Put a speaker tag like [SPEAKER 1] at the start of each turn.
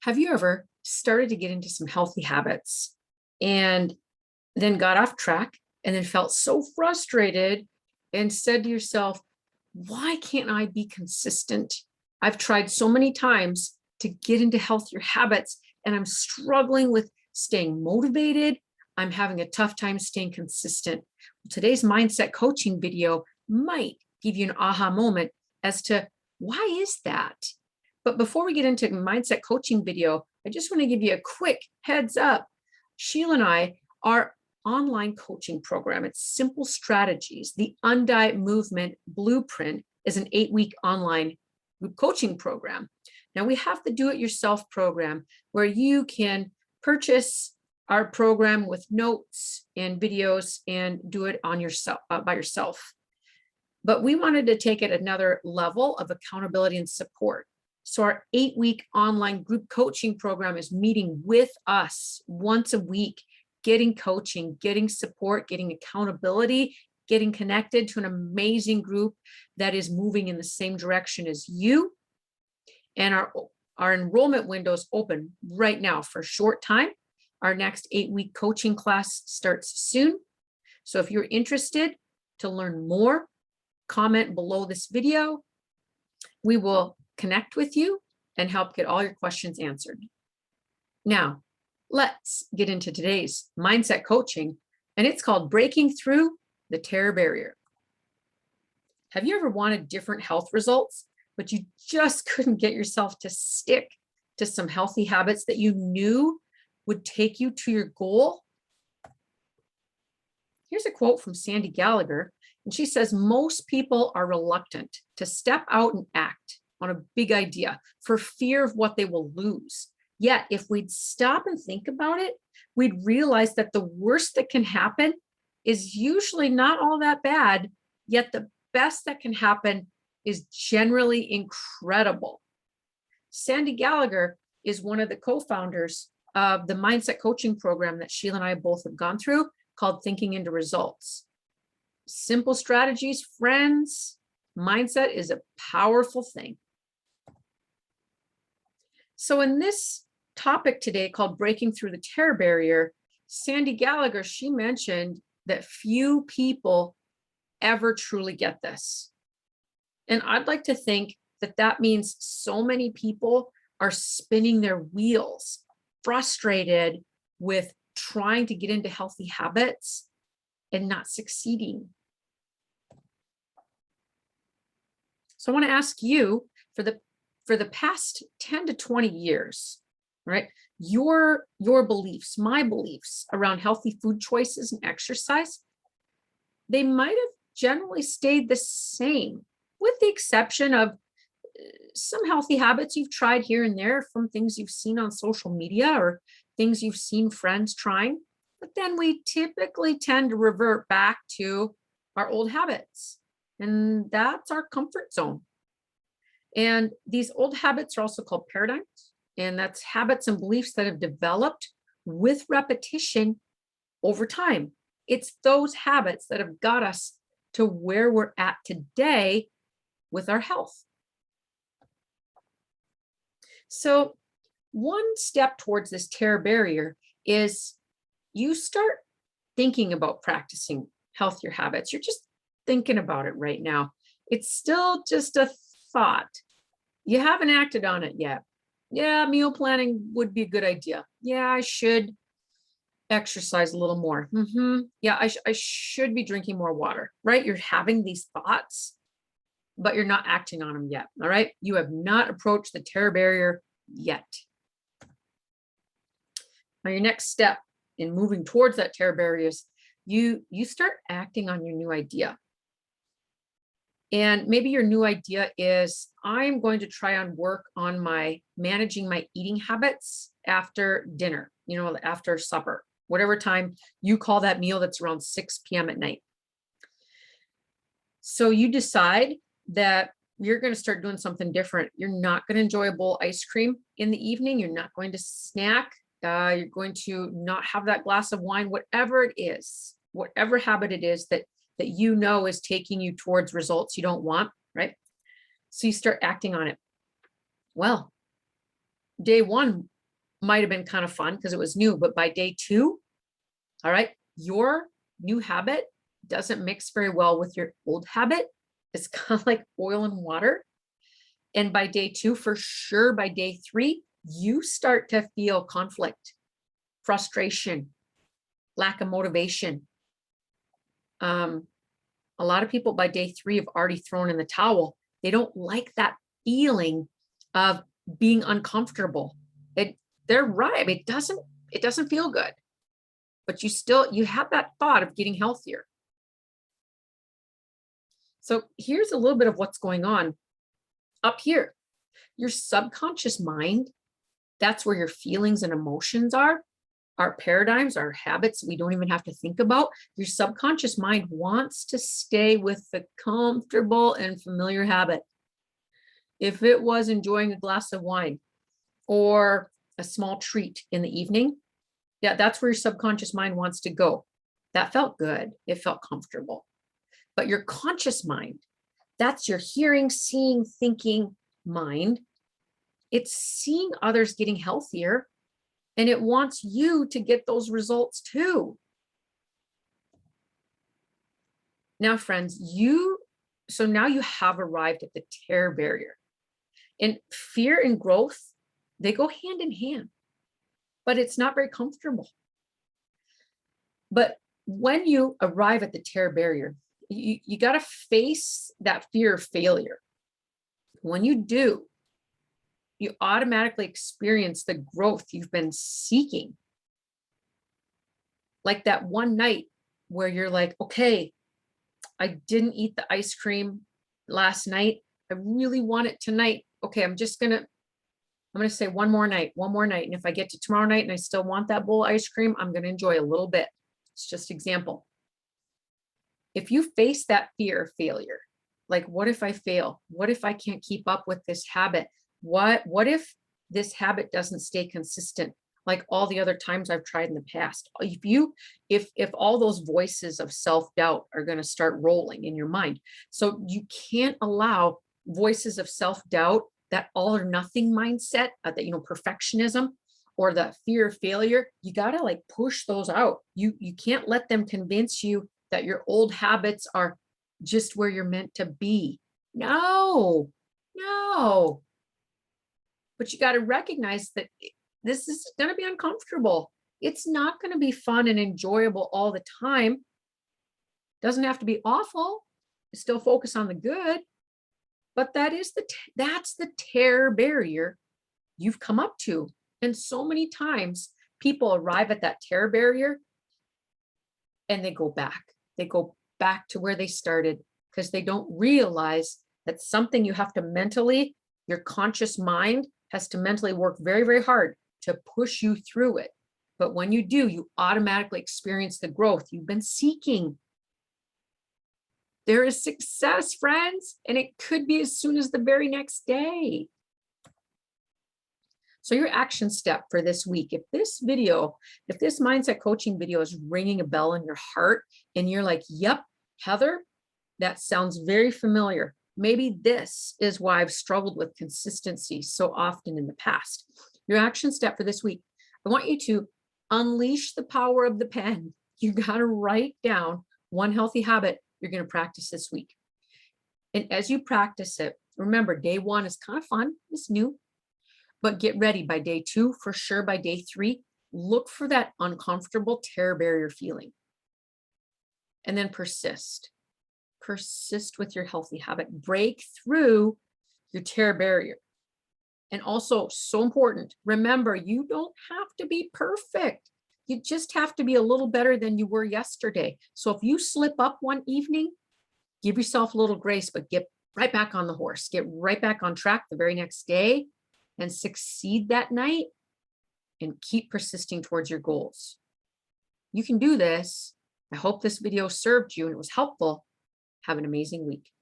[SPEAKER 1] Have you ever started to get into some healthy habits and then got off track and then felt so frustrated and said to yourself, why can't I be consistent? I've tried so many times to get into healthier habits and I'm struggling with staying motivated. I'm having a tough time staying consistent. Today's mindset coaching video might give you an aha moment as to why is that? But before we get into mindset coaching video, I just want to give you a quick heads up. Sheila and I are online coaching program. It's Simple Strategies. The Undiet Movement Blueprint is an 8-week online group coaching program. Now we have the do-it-yourself program where you can purchase our program with notes and videos and do it on yourself by yourself. But we wanted to take it another level of accountability and support. So our 8-week online group coaching program is meeting with us once a week, getting coaching, getting support, getting accountability, getting connected to an amazing group that is moving in the same direction as you. And our enrollment window is open right now for a short time. Our next 8-week coaching class starts soon. So if you're interested to learn more, comment below this video. We will connect with you and help get all your questions answered. Now, let's get into today's mindset coaching, and it's called Breaking Through the Terror Barrier. Have you ever wanted different health results, but you just couldn't get yourself to stick to some healthy habits that you knew would take you to your goal? Here's a quote from Sandy Gallagher, and she says, most people are reluctant to step out and act on a big idea for fear of what they will lose. Yet, if we'd stop and think about it, we'd realize that the worst that can happen is usually not all that bad, yet the best that can happen is generally incredible. Sandy Gallagher is one of the co-founders of the mindset coaching program that Sheila and I both have gone through called Thinking into Results. Simple strategies, friends. Mindset is a powerful thing. So in this topic today called Breaking Through the Terror Barrier, Sandy Gallagher, she mentioned that few people ever truly get this. And I'd like to think that that means so many people are spinning their wheels, frustrated with trying to get into healthy habits and not succeeding. So I want to ask you, for the past 10 to 20 years, right? Your beliefs, my beliefs around healthy food choices and exercise, they might have generally stayed the same, with the exception of some healthy habits you've tried here and there from things you've seen on social media or things you've seen friends trying. But then we typically tend to revert back to our old habits, and that's our comfort zone. And these old habits are also called paradigms, and that's habits and beliefs that have developed with repetition over time. It's those habits that have got us to where we're at today with our health. So one step towards this terror barrier is you start thinking about practicing healthier habits. You're just thinking about it right now. It's still just a thought. You haven't acted on it yet. Yeah, meal planning would be a good idea. Yeah, I should exercise a little more. Yeah, I should be drinking more water, right? You're having these thoughts, but you're not acting on them yet, all right? You have not approached the terror barrier yet. Now, your next step in moving towards that terror barrier is you start acting on your new idea. And maybe your new idea is, I'm going to try and work on managing my eating habits after dinner, after supper, whatever time you call that meal that's around 6 p.m. at night. So you decide that you're going to start doing something different. You're not going to enjoy a bowl of ice cream in the evening. You're not going to snack. You're going to not have that glass of wine, whatever it is, whatever habit it is that you know is taking you towards results you don't want, right? So you start acting on it. Well, day one might have been kind of fun because it was new, but by day 2, all right, your new habit doesn't mix very well with your old habit. It's kind of like oil and water. And by day 2, for sure, by day 3, you start to feel conflict, frustration, lack of motivation. A lot of people by day 3 have already thrown in the towel. They don't like that feeling of being uncomfortable. They're right. It doesn't feel good, but you have that thought of getting healthier. So here's a little bit of what's going on up here. Your subconscious mind, that's where your feelings and emotions are. Our paradigms, our habits, we don't even have to think about. Your subconscious mind wants to stay with the comfortable and familiar habit. If it was enjoying a glass of wine or a small treat in the evening, yeah, that's where your subconscious mind wants to go. That felt good. It felt comfortable. But your conscious mind, that's your hearing, seeing, thinking mind. It's seeing others getting healthier, and it wants you to get those results too. Now, friends, now you have arrived at the terror barrier. And fear and growth, they go hand in hand, but it's not very comfortable. But when you arrive at the terror barrier, you got to face that fear of failure. When you do, you automatically experience the growth you've been seeking. Like that one night where you're like, okay, I didn't eat the ice cream last night. I really want it tonight. Okay, I'm going to say one more night. And if I get to tomorrow night and I still want that bowl of ice cream, I'm going to enjoy a little bit. It's just example. If you face that fear of failure, like, what if I fail? What if I can't keep up with this habit? What if this habit doesn't stay consistent like all the other times I've tried in the past? If all those voices of self-doubt are going to start rolling in your mind, so you can't allow voices of self-doubt, that all or nothing mindset, that perfectionism or the fear of failure, you got to like push those out. You can't let them convince you that your old habits are just where you're meant to be. No. But you got to recognize that this is going to be uncomfortable. It's not going to be fun and enjoyable all the time. Doesn't have to be awful. Still focus on the good. But that's the terror barrier you've come up to. And so many times people arrive at that terror barrier and they go back. They go back to where they started because they don't realize that something you have to mentally, your conscious mind has to mentally work very, very hard to push you through it. But when you do, you automatically experience the growth you've been seeking. There is success, friends, and it could be as soon as the very next day. So your action step for this week, if this mindset coaching video is ringing a bell in your heart and you're like, yep, Heather, that sounds very familiar. Maybe this is why I've struggled with consistency so often in the past. Your action step for this week, I want you to unleash the power of the pen. You got to write down one healthy habit you're going to practice this week. And as you practice it, remember, day 1 is kind of fun. It's new. But get ready by day 2, for sure by day 3, look for that uncomfortable terror barrier feeling. And then persist. Persist with your healthy habit. Break through your terror barrier. And also, so important, remember, you don't have to be perfect. You just have to be a little better than you were yesterday. So if you slip up one evening, give yourself a little grace, but get right back on the horse. Get right back on track the very next day and succeed that night and keep persisting towards your goals. You can do this. I hope this video served you and it was helpful. Have an amazing week.